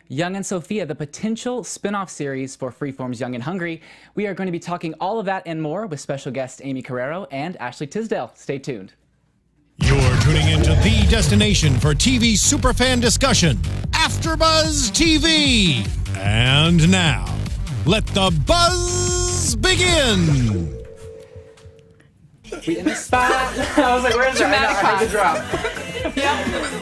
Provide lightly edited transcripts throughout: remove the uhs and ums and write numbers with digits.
Young and Sophia, the potential spin-off series for Freeform's Young and Hungry. We are going to be talking all of that and more with special guests Aimee Carrero and Ashley Tisdale. Stay tuned. You're tuning into the destination for TV superfan discussion, AfterBuzz TV. And now, let the buzz begin. We in the spot. I was like, where's that? I heard the drop.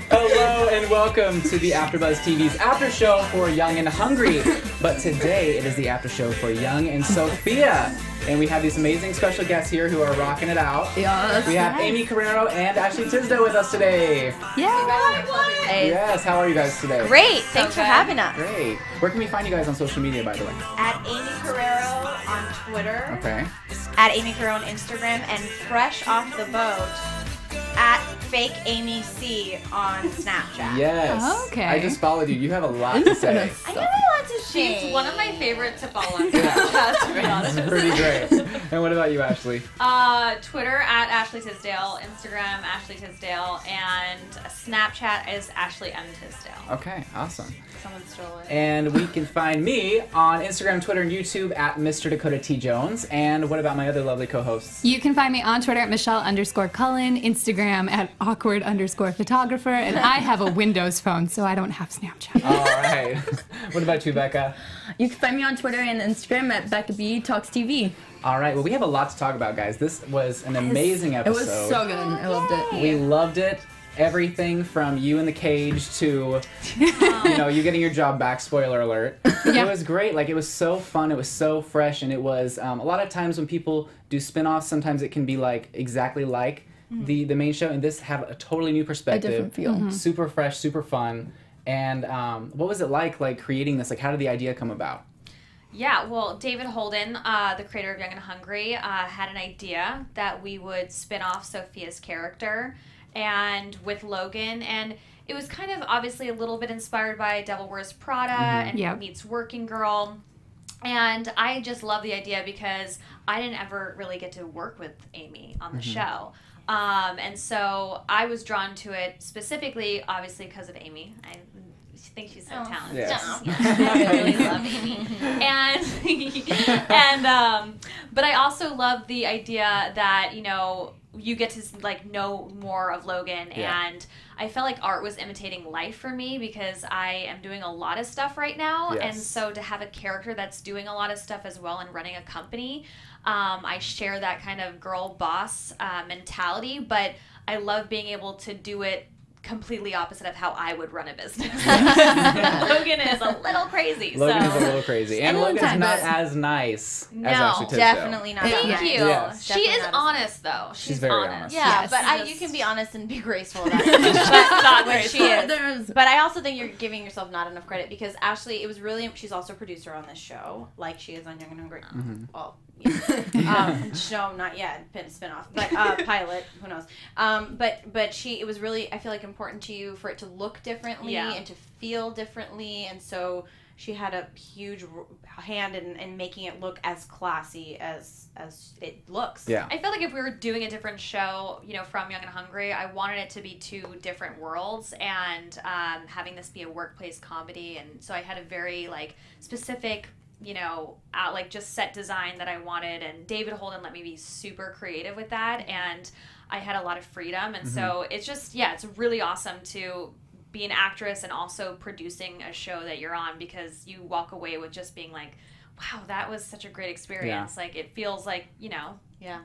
Hello and welcome to the AfterBuzz TV's after show for Young and Hungry. But today it is the after show for Young and Sophia. And we have these amazing special guests here who are rocking it out. Yes. We have Aimee Carrero and Ashley Tisdale with us today. Yes, how are you guys today? Great. Thanks for having us. Great. Where can we find you guys on social media, by the way? At Aimee Carrero on Twitter. Okay. At Aimee Carrero on Instagram. And fresh off the boat, at Fake Aimee C on Snapchat. Yes. Okay. I just followed you. You have a lot to say. I know a lot to say. She's one of my favorites to follow on Snapchat, to be honest. It's pretty great. And what about you, Ashley? Twitter at Ashley Tisdale, Instagram Ashley Tisdale, and Snapchat is Ashley M. Tisdale. Okay, awesome. Someone stole it. And we can find me on Instagram, Twitter, and YouTube at Mr. Dakota T. Jones. And what about my other lovely co-hosts? You can find me on Twitter at Michelle_Cullen, Instagram at awkward_photographer, and I have a Windows phone, so I don't have Snapchat. All right. What about you, Becca? You can find me on Twitter and Instagram at Becca B Talks TV. All right. Well, we have a lot to talk about, guys. This was an amazing episode. It was so good. I loved it. We loved it. Everything from you in the cage to, you getting your job back, spoiler alert. Yeah. It was great. Like, it was so fun. It was so fresh. And it was, a lot of times when people do spin-offs, sometimes it can be, like, exactly like the main show. And this had a totally new perspective. A different feel. Super fresh, super fun. And what was it like creating this? Like, how did the idea come about? Yeah, well, David Holden, the creator of Young and Hungry, had an idea that we would spin off Sophia's character and with Logan, and it was kind of obviously a little bit inspired by Devil Wears Prada and meets Working Girl. And I just love the idea because I didn't ever really get to work with Aimee on the show. And so I was drawn to it specifically, obviously, because of Aimee. I think she's so talented. Yes. I really love Aimee. But I also love the idea that, you get to know more of Logan, and I felt like art was imitating life for me because I am doing a lot of stuff right now, and so to have a character that's doing a lot of stuff as well and running a company, I share that kind of girl boss mentality, but I love being able to do it completely opposite of how I would run a business. Logan is a little crazy. Logan is a little crazy. And Logan's not as nice as Ashley Tisdale. Definitely not. Thank you. Yes. She is honest, though. She's very honest. Yeah, Yes. but you can be honest and be graceful about it. But not what she is. But I also think you're giving yourself not enough credit because Ashley, it was really, she's also a producer on this show, like she is on Young and Hungry. Well, show not yet, spin-off, but pilot, who knows. But it was really, I feel like, important to you for it to look differently and to feel differently, and so she had a huge hand in making it look as classy as it looks. Yeah. I feel like if we were doing a different show, from Young and Hungry, I wanted it to be two different worlds, and having this be a workplace comedy, and so I had a very specific just set design that I wanted, and David Holden let me be super creative with that, and I had a lot of freedom, and so it's just, it's really awesome to be an actress and also producing a show that you're on, because you walk away with just being like, wow, that was such a great experience. Like, it feels like,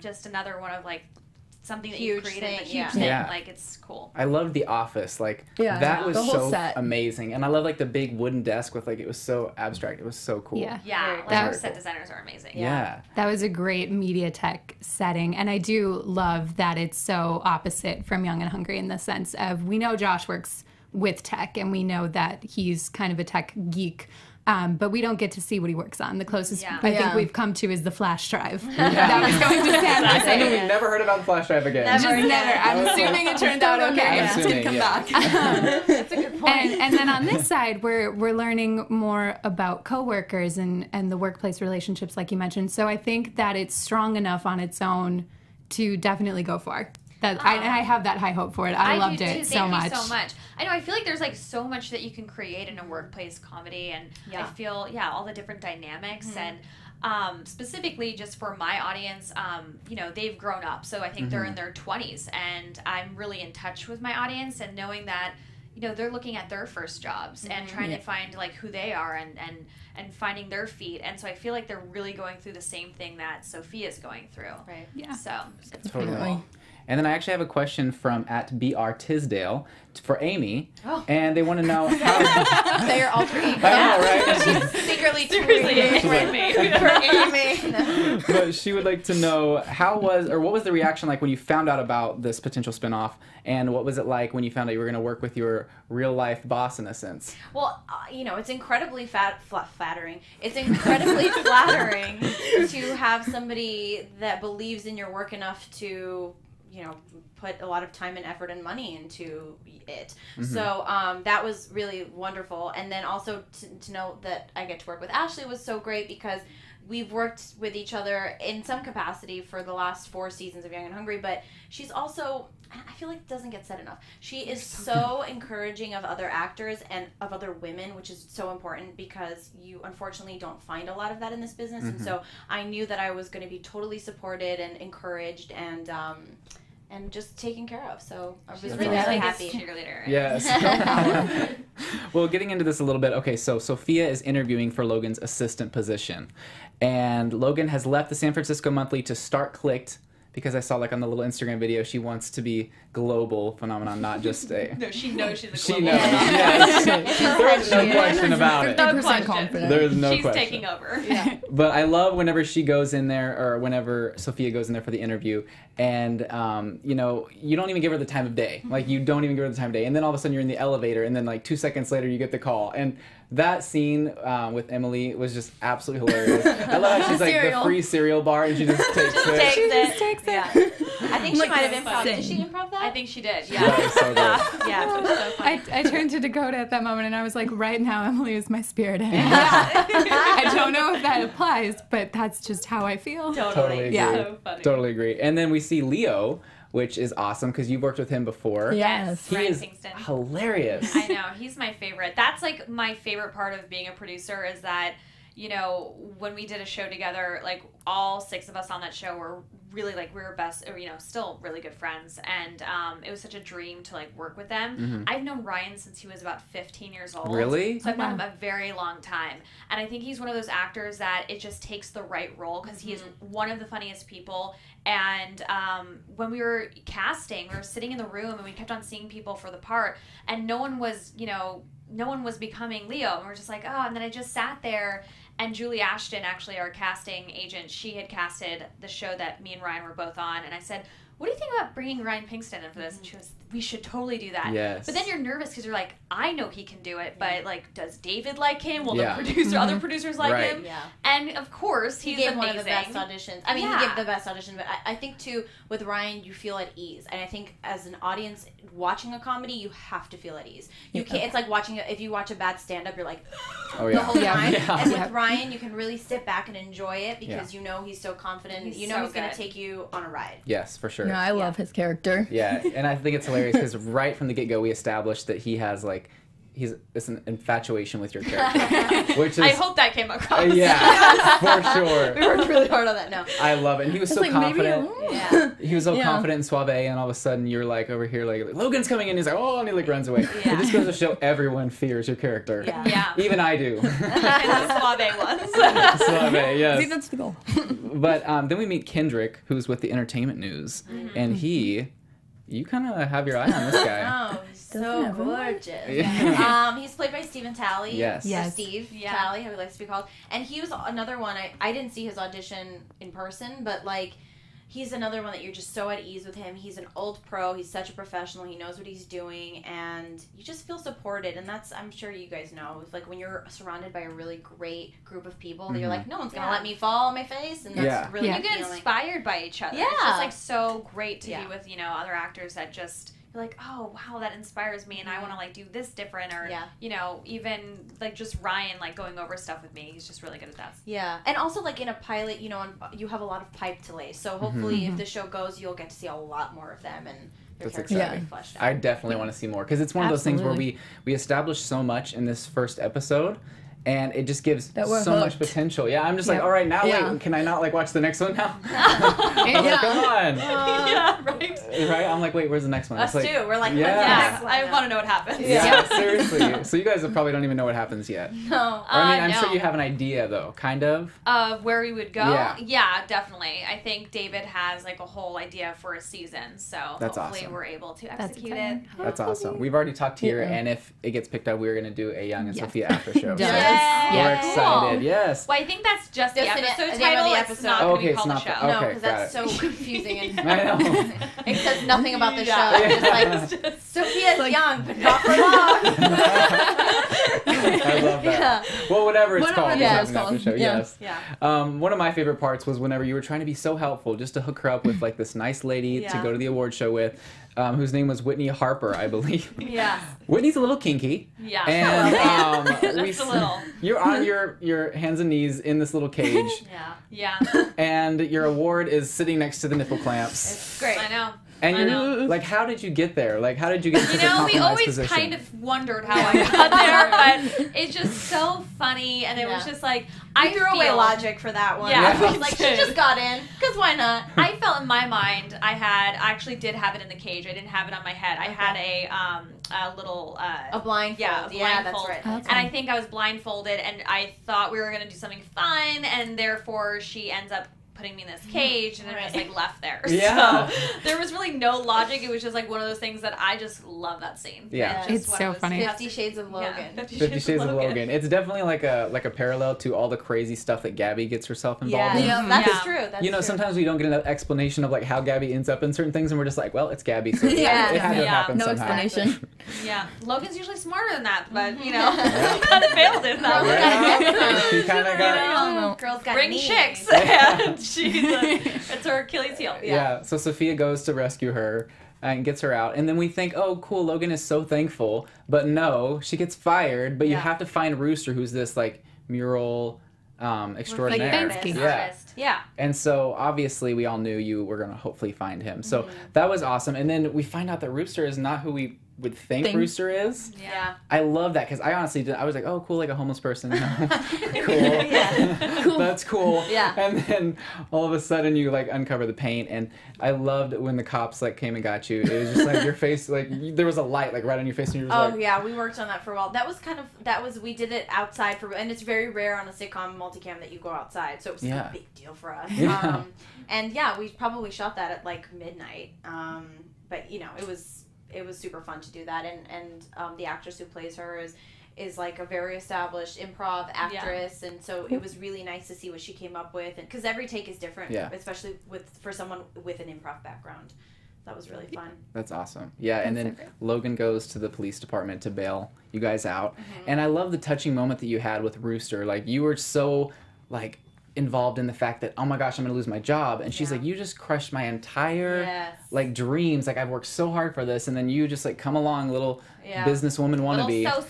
just another one of something that you created, a huge thing. Yeah. It's cool. I loved The Office. That was so amazing. And I love the big wooden desk with it was so abstract. It was so cool. Yeah. Our set designers are amazing. Yeah. That was a great media tech setting. And I do love that it's so opposite from Young and Hungry in the sense of, we know Josh works with tech and we know that he's kind of a tech geek. But we don't get to see what he works on. The closest I think we've come to is the flash drive. That was going to San Jose. We've never heard about the flash drive again. Never. I'm assuming it turned out okay. It did come back. That's a good point. And then on this side, we're learning more about coworkers and the workplace relationships, like you mentioned. So I think that it's strong enough on its own to definitely go far. I have that high hope for it. I loved it so much. Thank you so much. I know, I feel like there's like so much that you can create in a workplace comedy, and I feel, all the different dynamics and specifically just for my audience, they've grown up. So I think they're in their 20s, and I'm really in touch with my audience and knowing that, they're looking at their first jobs and trying to find like who they are and finding their feet. And so I feel like they're really going through the same thing that Sophia's going through. Right. Yeah. So Totally. And then I actually have a question from @BR Tisdale for Aimee, and they want to know how they are alter ego. I know, right? Secretly for Aimee. But she would like to know what was the reaction like when you found out about this potential spinoff, and what was it like when you found out you were going to work with your real life boss in a sense? Well, it's incredibly flattering. It's incredibly flattering to have somebody that believes in your work enough to put a lot of time and effort and money into it. So that was really wonderful. And then also to know that I get to work with Ashley was so great, because we've worked with each other in some capacity for the last 4 seasons of Young and Hungry, but she's also, I feel like it doesn't get said enough, she is so encouraging of other actors and of other women, which is so important because you unfortunately don't find a lot of that in this business. And so I knew that I was going to be totally supported and encouraged and just taken care of. So I was really happy. Cheerleader. Yes. Well, getting into this a little bit. Okay, so Sophia is interviewing for Logan's assistant position, and Logan has left the San Francisco Monthly to start Clicked, because I saw like on the little Instagram video she wants to be global phenomenon, not just a... No, she knows she's a global She knows, yes. There's no question about it. No question. There's no she's question. She's taking over. Yeah. But I love whenever she goes in there, or whenever Sophia goes in there for the interview, and you don't even give her the time of day. Like, you don't even give her the time of day, and then all of a sudden you're in the elevator, and then like 2 seconds later you get the call. And that scene with Emily was just absolutely hilarious. I love how she's like the free cereal bar, and she just takes it. She just takes it. Yeah. I think she might have improv. Did she improv that? I think she did. That was so good. Yeah, it was so funny. I turned to Dakota at that moment and I was like, right now Emily is my spirit animal. I don't know if that applies, but that's just how I feel. Totally agree. Yeah. So funny. Totally agree. And then we see Leo, which is awesome because you've worked with him before. Yes. He Ryan is Pinkston. hilarious. I know, he's my favorite. That's like my favorite part of being a producer, is that, when we did a show together, like all 6 of us on that show were really like, we were best, or, still really good friends. And it was such a dream to like work with them. I've known Ryan since he was about 15 years old. Really? So I've known him a very long time. And I think he's one of those actors that it just takes the right role, because he is one of the funniest people. And when we were casting, we were sitting in the room and we kept on seeing people for the part, and no one was becoming Leo. And we're just like, oh, and then I just sat there. And Julie Ashton, actually our casting agent, she had casted the show that me and Ryan were both on. And I said, what do you think about bringing Ryan Pinkston in for this? And she was, we should totally do that. Yes. But then you're nervous because you're like, I know he can do it, but like, does David like him? Will Yeah. the producer, other producers like Right. him? Yeah. And of course, He he's gave amazing. one of the best auditions. I mean, Yeah. he gave the best audition, but I think, too, with Ryan, you feel at ease. And I think as an audience watching a comedy, you have to feel at ease. You can't. It's like if you watch a bad stand-up, you're like, Oh, yeah. the whole time. Yeah. And with Ryan, you can really sit back and enjoy it because you know he's so confident. He's you know so he's going good. to take you on a ride. Yes, for sure. No, I love his character. Yeah, and I think it's hilarious because right from the get-go we established that he has like it's an infatuation with your character, which is I hope that came across. yeah, for sure. We worked really hard on that. No. I love it. And he was so like, maybe confident. Yeah. He was so Yeah. confident and suave, and all of a sudden you're like over here like Logan's coming in. He's like, oh, and he like runs away. Yeah. It just goes to show everyone fears your character. Yeah. Yeah. Even I do. And the suave ones. Suave, yes. See, that's the goal. But then we meet Kendrick, who's with the entertainment news, and you kind of have your eye on this guy. Oh, he's so gorgeous. Yeah. He's played by Stephen Talley. Yes. Or Yes. Steve Yeah. Talley, how he likes to be called. And he was another one. I didn't see his audition in person, but like, he's another one that you're just so at ease with him. He's an old pro. He's such a professional. He knows what he's doing, and you just feel supported. And that's, I'm sure you guys know, it's like when you're surrounded by a really great group of people, that you're like, no one's gonna let me fall on my face, and that's Yeah. really You the get feeling. inspired by each other. Yeah. It's just like so great to Yeah. be with, other actors that just you're like, oh wow, that inspires me, and I want to like do this different, or you know, even like just Ryan like going over stuff with me. He's just really good at that. Yeah, and also like in a pilot, you know, you have a lot of pipe to lay. So hopefully, if the show goes, you'll get to see a lot more of them, and their characters will be fleshed out. I definitely want to see more because it's one of those things where we established so much in this first episode. And it just gives so much potential. Yeah, I'm just like, all right, now wait, can I not like watch the next one now? I'm like, come on. Right? I'm like, wait, where's the next one? Us like, too. We're like, I want to know what happens. Yeah, seriously. So you guys probably don't even know what happens yet. No. I mean, I'm sure you have an idea though, kind of. Of where we would go? Yeah, definitely. I think David has like a whole idea for a season, so that's hopefully awesome. we're able to execute it. That's awesome. We've already talked here, and if it gets picked up, we're going to do a Young and Sophia after show. We're excited. Yes. Well, I think that's just the episode the title. episode. It's not going to be called the show. No, because that's so confusing. And I know. It says nothing about the show. It's just like, Sophia's young, but not for long. I love that. Well, whatever it's called. It's called. After show. Yes. Yeah. One of my favorite parts was whenever you were trying to be so helpful just to hook her up with like this nice lady to go to the award show with. Whose name was Whitney Harper, I believe. Yeah. Whitney's a little kinky. Yeah. And Just a little. You're on your hands and knees in this little cage. Yeah. And your award is sitting next to the nipple clamps. It's great. I know. And you're like, how did you get there? Like, how did you get to the compromised we always position? kind of wondered how I got there, but it's just so funny, and it was just like I threw away logic for that one. Yeah, I was like, she just got in, because why not? I felt in my mind I actually did have it in the cage. I didn't have it on my head. I had a little a blindfold. Yeah, That's right. And I think I was blindfolded, and I thought we were gonna do something fun, and therefore she ends up putting me in this cage, and I'm just like left there. Yeah. So there was really no logic. It was just like one of those things that I just love that scene. Yeah. It's so funny. 50 Shades of Logan. 50 Shades of Logan. It's definitely like a parallel to all the crazy stuff that Gabby gets herself involved in. Yeah, that's true. That's you know, sometimes we don't get an explanation of like how Gabby ends up in certain things, and we're just like, well, it's Gabby, so it had to have happened somehow. Explanation. Yeah. Logan's usually smarter than that, but you know, kind of failed in that. He kind of got girls got bring knees. chicks, and it's her Achilles heel. Yeah. So Sophia goes to rescue her and gets her out, and then we think, oh, cool, Logan is so thankful, but no, she gets fired. But you have to find Rooster, who's this like mural extraordinaire. Like yeah. And so obviously we all knew you were gonna hopefully find him. So that was awesome. And then we find out that Rooster is not who we would think Rooster is. Yeah. I love that because I honestly did. I was like, oh, cool, like a homeless person. Cool. Cool. That's cool. Yeah. And then all of a sudden you like uncover the paint, and I loved when the cops like came and got you. It was just like your face, like there was a light like right on your face, and you were just like, yeah, we worked on that for a while. We did it outside and it's very rare on a sitcom multicam that you go outside, so it was a big deal for us. Yeah. And we probably shot that at like midnight. But you know, it was super fun to do that, and the actress who plays her is like a very established improv actress, and so it was really nice to see what she came up with, and because every take is different, especially for someone with an improv background. That was really fun. That's awesome. Yeah, and then Logan goes to the police department to bail you guys out, and I love the touching moment that you had with Rooster. Like you were so like involved in the fact that, oh my gosh, I'm gonna lose my job, and she's like, you just crushed my entire like dreams, like I've worked so hard for this, and then you just like come along, little businesswoman wannabe. Well,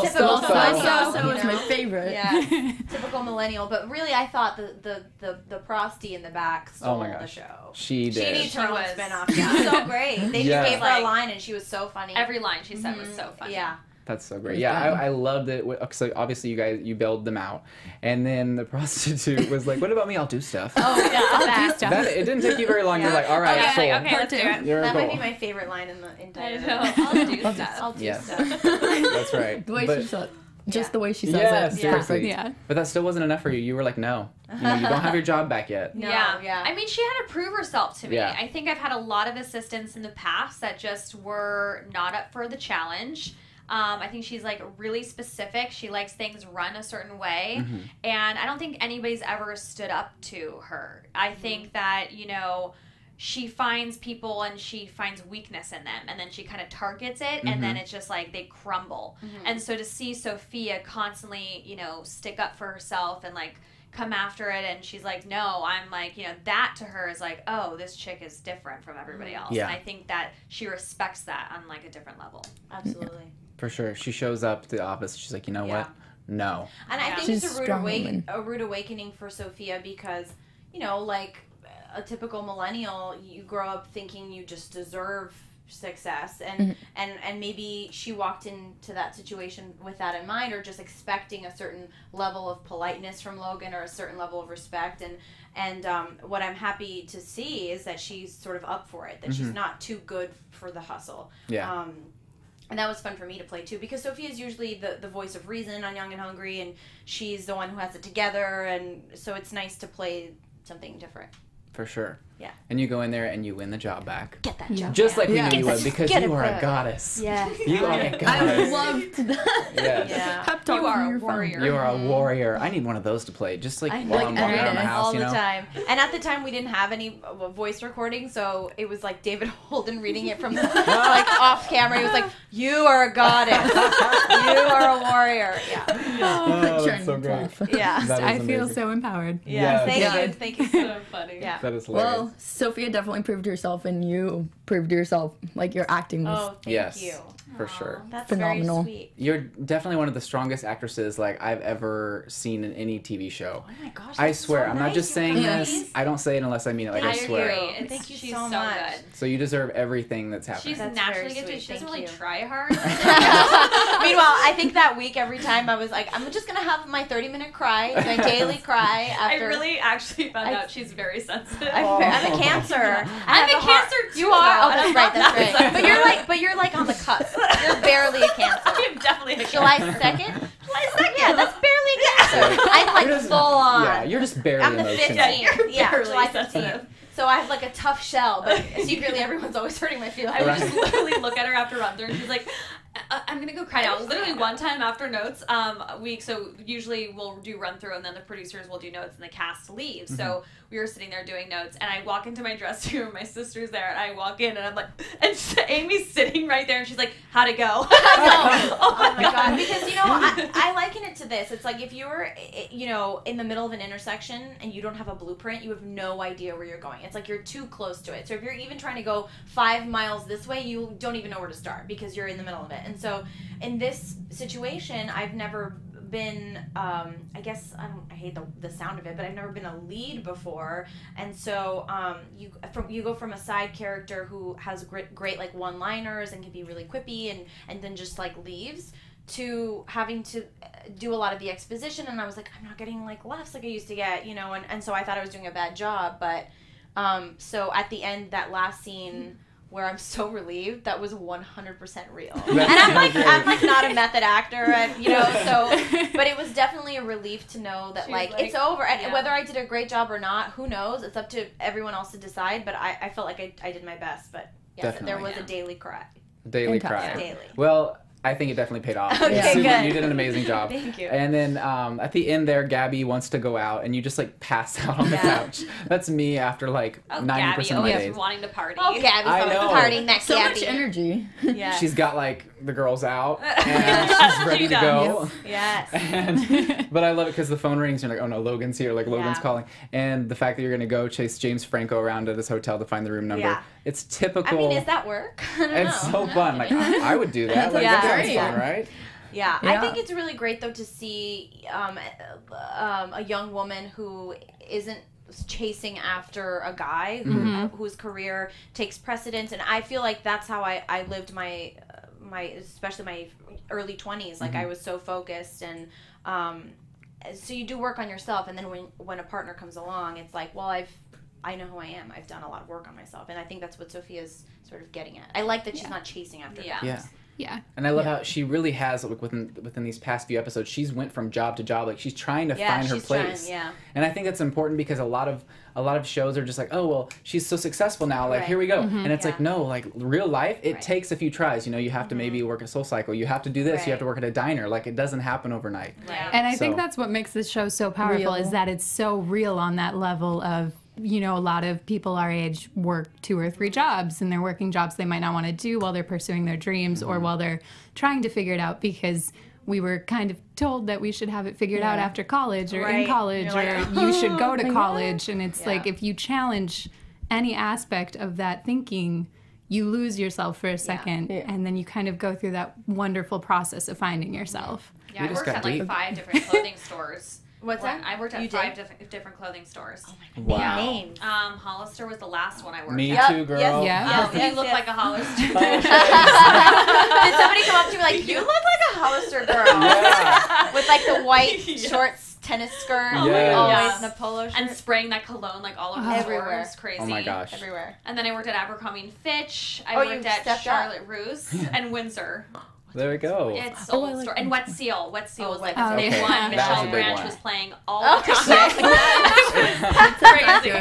typical So is my favorite. Yeah, typical millennial. But really, I thought the prosty in the back stole the show. She did. She needs her own spinoff. She was so great. They just gave her a line, and she was so funny. Every line she said was so funny. Yeah. That's so great. Yeah, I loved it. So obviously you bailed them out, and then the prostitute was like, "What about me? I'll do stuff." Oh yeah, I'll do stuff. It didn't take you very long. You're like, "All right, okay, let's do it." That might be my favorite line in the entire. I'll do stuff. I'll do stuff. That's right. The way she said it. Just the way she says it. Perfect. Yeah. But that still wasn't enough for you. You were like, no, you don't have your job back yet. Yeah. I mean, she had to prove herself to me. Yeah. I think I've had a lot of assistants in the past that just were not up for the challenge. I think she's like really specific. She likes things run a certain way. And I don't think anybody's ever stood up to her. I think that, you know, she finds people and she finds weakness in them, and then she kind of targets it, and then it's just like they crumble. And so to see Sophia constantly, you know, stick up for herself and like come after it, and she's like, no, I'm like, you know, that to her is like, oh, this chick is different from everybody else. Yeah. And I think that she respects that on like a different level. Absolutely. For sure. She shows up to the office. She's like, you know what? No. And I think She's it's a rude awakening for Sophia because, you know, like a typical millennial, you grow up thinking you just deserve success, and and maybe she walked into that situation with that in mind, or just expecting a certain level of politeness from Logan or a certain level of respect, and what I'm happy to see is that she's sort of up for it, that she's not too good for the hustle. Yeah. And that was fun for me to play too, because Sophia is usually the voice of reason on Young and Hungry, and she's the one who has it together, and so it's nice to play something different. For sure. Yeah. And you go in there and you win the job back. Get that job. Just like we Yeah. knew you would, because Get you it are a back. goddess. Yeah. You are a I goddess. loved that. Yes. Yeah. Pep talk You are from a your phone. warrior. You are a warrior. I need one of those to play, just like I while I'm walking around the house, all you know? the time. And at the time, we didn't have any voice recording, so it was like David Holden reading it from like off camera. He was like, "You are a goddess. You are a warrior." Yeah. Oh, that's so great. Yeah. That is I feel amazing. so empowered. Yeah. Yes. Thank you. Thank you. So funny. Yeah. That is hilarious. Well, Sophia definitely proved herself, and you proved yourself. Like, your acting was Oh, thank Yes. you. For sure. That's Phenomenal. very sweet. You're definitely one of the strongest actresses like I've ever seen in any TV show. Oh my gosh. I that's swear, so I'm not nice, just you saying guys. this. I don't say it unless I mean it. Like I, I swear. agree. And thank you She's so much. good. So you deserve everything that's happening. She's That's naturally very gifted. sweet. She doesn't Thank really you. try hard. Meanwhile, I think that week, every time I was like, I'm just gonna have my 30-minute cry, my daily cry I after. really actually found out she's very sensitive. I'm a Cancer. I'm a Cancer too. You are. though, Oh, and that's I'm right. not That's that right. But you're like on the cusp. You're barely a Cancer. I'm definitely a July Cancer. 2nd. July 2nd. Yeah, that's barely a Cancer. I'm like You're just- full on. Yeah, you're just barely I'm the emotional. 15th. Yeah, barely July sensitive. 15th. So I have like a tough shell, but secretly everyone's always hurting my feelings. I would Right. just literally look at her after run through, and she's like, I'm gonna go cry now. Literally one time after notes, so usually we'll do run through, and then the producers will do notes, and the cast leaves. So we were sitting there doing notes, and I walk into my dressing room, my sister's there, and I walk in, and I'm like, and Amy's sitting right there, and she's like, how'd it go? I know. Oh my god! Because I liken it to this. It's like if you were, in the middle of an intersection and you don't have a blueprint, you have no idea where you're going. It's like you're too close to it. So if you're even trying to go 5 miles this way, you don't even know where to start because you're in the middle of it. And so in this situation, I've never been I guess I hate the sound of it, but I've never been a lead before, and so you go from a side character who has great like one-liners and can be really quippy and then just like leaves, to having to do a lot of the exposition, and I was like, I'm not getting like laughs like I used to get, and so I thought I was doing a bad job, but so at the end, that last scene where I'm so relieved, that was 100% real. And I'm like not a method actor, but it was definitely a relief to know that like it's over. And whether I did a great job or not, who knows? It's up to everyone else to decide, but I felt like I did my best. But yes, there was a daily cry. Daily Fantastic. cry. Daily. Well, I think it definitely paid off. Okay, You good. did an amazing job. Thank you. And then at the end there, Gabby wants to go out, and you just like pass out on the Yeah. couch. That's me after like 90% Gabby of my always days. wanting to party. Oh, Gabby's I always know. partying next so Gabby. much energy. Yeah. She's got like the girls out, and she's ready She to does. go. Yes. But I love it because the phone rings and you're like, oh no, Logan's here, like Logan's Yeah. calling. And the fact that you're going to go chase James Franco around at his hotel to find the room number. Yeah. It's typical. I mean, is that work? I don't It's know. so fun. Like, I would do that. Like, Yeah. that sounds Great. fun, right? Yeah, Yeah. I think it's really great though to see a young woman who isn't chasing after a guy whose career takes precedence, and I feel like that's how I lived my especially my early 20s. Like I was so focused, and so you do work on yourself, and then when a partner comes along, it's like, well, I know who I am. I've done a lot of work on myself, and I think that's what Sophia's sort of getting at. I like that she's not chasing after guys. Yeah. Yeah. And I love how she really has, like, within these past few episodes, she's went from job to job. Like, she's trying to find her she's place. trying, yeah. And I think that's important because a lot of shows are just like, oh, well, she's so successful now. Like, Right. here we go. And it's Yeah. like, no, like, real life, it Right. takes a few tries. You know, you have to maybe work a Soul Cycle. You have to do this. You have to Right. work at a diner. Like, it doesn't happen overnight. Yeah. And I think So- that's what makes this show so powerful is that it's so real on that level of, a lot of people our age work 2 or 3 jobs, and they're working jobs they might not want to do while they're pursuing their dreams or while they're trying to figure it out, because we were kind of told that we should have it figured out after college or Right. in college You're or like, you should go to my college. And it's like if you challenge any aspect of that thinking, you lose yourself for a second, and then you kind of go through that wonderful process of finding yourself. Yeah, I just worked got at like deep. 5 different clothing stores. What's that? I worked at You 5 did? different clothing stores. Oh my Wow. god. Names. Hollister was the last one I worked Me at. too, girl. Yes. Yeah. You look like a Hollister. Did somebody come up to me like, you look like a Hollister girl? Yeah. With like the white shorts, tennis skirt, Yes. always Yeah. in a polo shirt. And spraying that cologne like all over the Everywhere. stores. Crazy. Oh my gosh. Everywhere. And then I worked at Abercrombie and Fitch. I Oh, you worked at stepped up. Charlotte Russe and Windsor. There we go. It's sold I like store. And Wet Seal. Wet Seal was like Wet the big Seal. one. Okay. That was a Michelle big Branch one. was playing all Oh, the shit. time. That's crazy.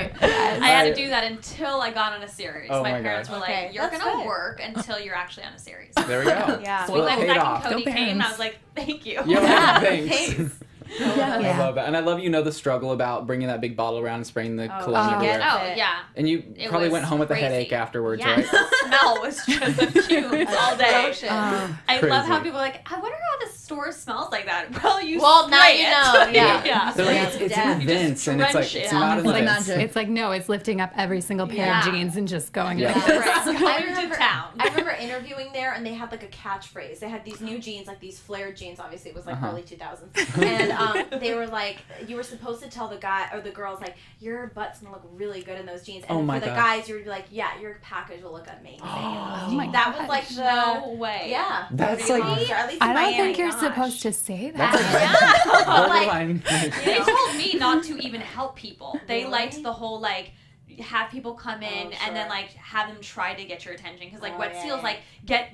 I had to do that until I got on a series. Oh my my parents gosh. were Okay, like, you're that's going to good. work until you're actually on a series. There we go. Yeah. So Well, we it went paid back off. and Cody Go came and I parents. was like, thank you. Yeah, thanks. Thanks. I Yeah. love that. And I love you know the struggle about bringing that big bottle around and spraying the cologne she everywhere. gets Oh, it. yeah. And you It probably was went home with a crazy. headache afterwards, Yeah, right? the smell was just the fumes all day. Atrocious. I love how Crazy. people are like, I wonder how the store smells like that. Well, you Well, now spray you it. know, yeah. yeah. So Yeah. it's Yeah. in You events, and it's drench like it's it. not in Like events. magic. It's like, no, it's lifting up every single pair Yeah. of jeans and just going Yeah. like this. Right. I Going remember, to town. I remember interviewing there, and they had like a catchphrase. They had these new jeans, like these flared jeans. Obviously, it was like early 2000s, and they were like, you were supposed to tell the guy or the girls like, your butt's gonna look really good in those jeans, and Oh my for the gosh. guys, you would be like, yeah, your package will look amazing. in those Oh jeans. my That was like the No way. yeah. That's Pretty like- monster, at least in I don't Miami, think you're gosh. supposed to say That's that. like Like, borderline. They told me not to even help people. They Really? liked the whole like have people come in Oh, and then sure. like have them try to get your attention because like Oh, Wet yeah, Seal's yeah. like get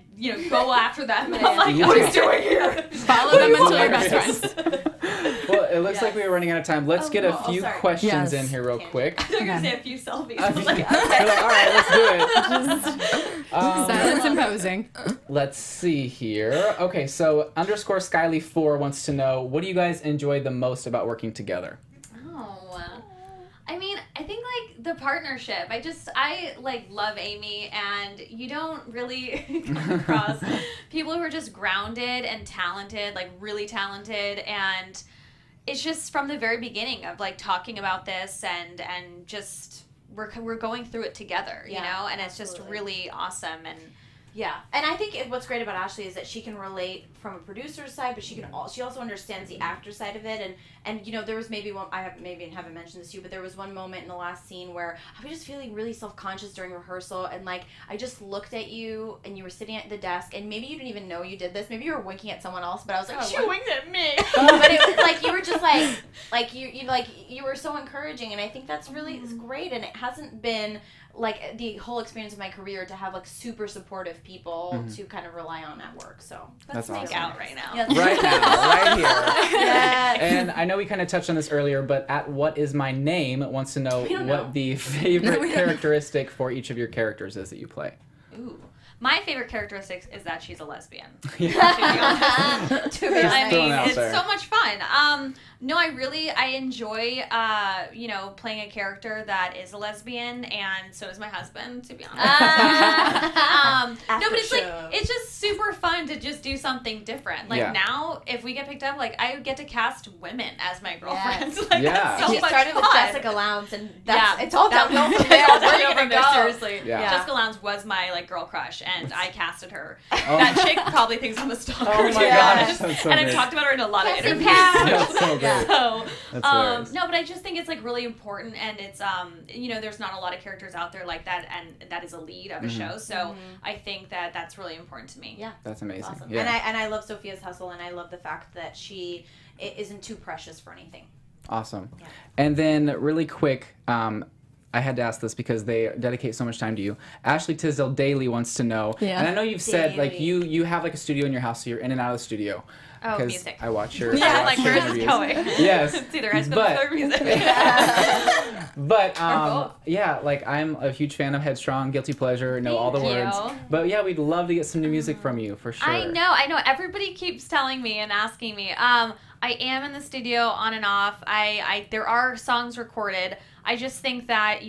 go after them and Yeah. I'm like Yeah. what are you doing here? Follow them until you're best Hilarious. friends. Well, it looks like we were running out of time. Let's Oh, get a cool. Oh, few sorry. questions Yes. in here real quick. I thought you were gonna Okay. say a few selfies. I I was like, You're like, all right, let's do it. Silence imposing. Let's see here. Okay, so _Skyly4 wants to know, what do you guys enjoy the most about working together? oh. I mean, I think like the partnership. I like love Aimee, and you don't really come across people who are just grounded and talented, like really talented, and it's just from the very beginning of like talking about this and just we're going through it together, you Yeah, know, and it's just absolutely. really awesome and. Yeah, and I think what's great about Ashley is that she can relate from a producer's side, but she also understands the actor side of it, and you know there was maybe one haven't mentioned this to you, but there was one moment in the last scene where I was just feeling really self-conscious during rehearsal, and like I just looked at you and you were sitting at the desk, and maybe you didn't even know you did this, maybe you were winking at someone else, but I was like, she winked at me, but it was like you were just like you were so encouraging, and I think that's really it's great, and it hasn't been like the whole experience of my career to have like super supportive people to kind of rely on at work. So That's Make awesome. out right now. Yeah. Right now, right here. Yes. And I know we kind of touched on this earlier, but at What Is My Name wants to know We don't what know. the favorite characteristic for each of your characters is that you play. Ooh. My favorite characteristic is that she's a lesbian. Yeah. To be honest. I Throwing mean, out it's there. so much fun. No, I enjoy, playing a character that is a lesbian, and so is my husband, to be honest. No, but it's like, After show. it's just super fun to just do something different. Like Yeah. now, if we get picked up, like I get to cast women as my girlfriends. Like Yeah. that's so She much started fun. with Jessica Lowndes, and that's Yeah. it's all That- downhill from there. It's all Where are you downhill gonna from there, go? seriously. Yeah. Jessica Lowndes was my like girl crush, and I casted her. Oh. That chick probably thinks I'm a stalker. Oh my to be gosh, honest. that's so and I've great. talked about her in a lot of Casting interviews. couch. That's so great. So, That's hilarious. no, but I just think it's like really important, and it's there's not a lot of characters out there like that, and that is a lead of a show. So I think that that's really important to me. Yeah. That's amazing. Awesome. Yeah. And I love Sophia's hustle, and I love the fact that she isn't too precious for anything. Awesome. Yeah. And then really quick, I had to ask this because they dedicate so much time to you. Ashley Tisdale Daily wants to know, Yeah. and I know you've said like Daily. you have like a studio in your house, so you're in and out of the studio. Oh, 'Cause music. I watch your Yeah, I watch like your where is this interviews. going? Yes. It's either high school But- or music. But both. yeah, like I'm a huge fan of Headstrong, Guilty Pleasure, know all the Thank words. you. But yeah, we'd love to get some new music from you for sure. I know. Everybody keeps telling me and asking me. I am in the studio on and off. There are songs recorded. I just think that,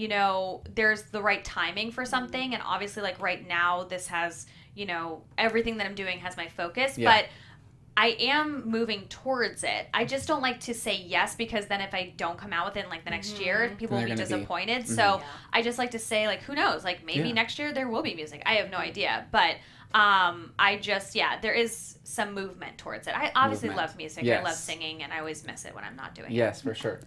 there's the right timing for something. And obviously, like right now, this has, everything that I'm doing has my focus. Yeah. But I am moving towards it. I just don't like to say yes, because then if I don't come out with it in like the next year, people will be disappointed. So I just like to say, like, who knows? Like, maybe next year there will be music. I have no idea. But I just, there is some movement towards it. I obviously love music. Yes. I love singing, and I always miss it when I'm not doing it. Yes, for sure.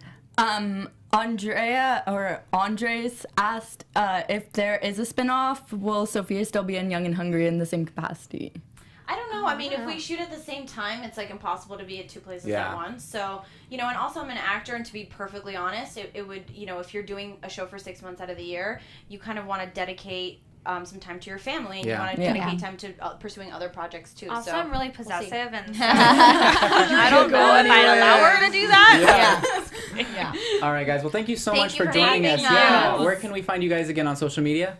Andres asked if there is a spinoff, will Sophia still be in Young and Hungry in the same capacity? I don't know. I mean, if we shoot at the same time, it's like impossible to be at two places at once. So, you know, and also I'm an actor, and to be perfectly honest, it would, you know, if you're doing a show for 6 months out of the year, you kind of want to dedicate some time to your family, and you want to dedicate time to pursuing other projects too. Also, so I'm really possessive, and so I don't know if I'd allow her to do that. All right, guys. Well, thank you so much for joining us. Yeah. Where can we find you guys again on social media?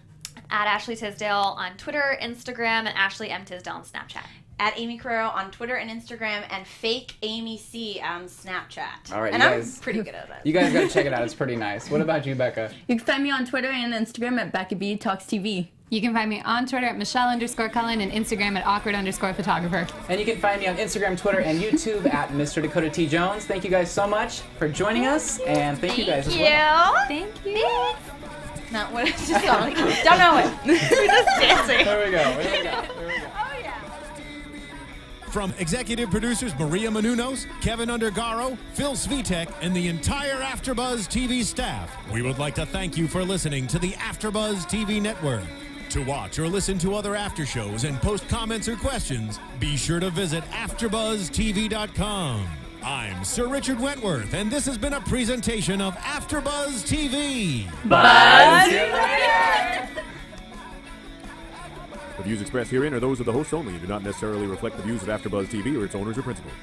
At Ashley Tisdale on Twitter, Instagram, and Ashley M. Tisdale on Snapchat. At Aimee Carrero on Twitter and Instagram, and fake Aimee C on Snapchat. All right, and I'm pretty good at it. You guys got to check it out. It's pretty nice. What about you, Becca? You can find me on Twitter and Instagram at Becca B Talks TV. You can find me on Twitter at Michelle_Cullen and Instagram at awkward_photographer. And you can find me on Instagram, Twitter, and YouTube at Mr. Dakota T. Jones. Thank you guys so much for joining us, and thank you guys as well. Thank you. Not what it's just like. Don't know it. We're just dancing. There we go. There we go. There we go. Oh yeah. From executive producers Maria Menounos, Kevin Undergaro, Phil Svitek, and the entire AfterBuzz TV staff, we would like to thank you for listening to the AfterBuzz TV network. To watch or listen to other after shows and post comments or questions, be sure to visit AfterBuzzTV.com. I'm Sir Richard Wentworth, and this has been a presentation of AfterBuzz TV. Buzz! The views expressed herein are those of the hosts only and do not necessarily reflect the views of AfterBuzz TV or its owners or principals.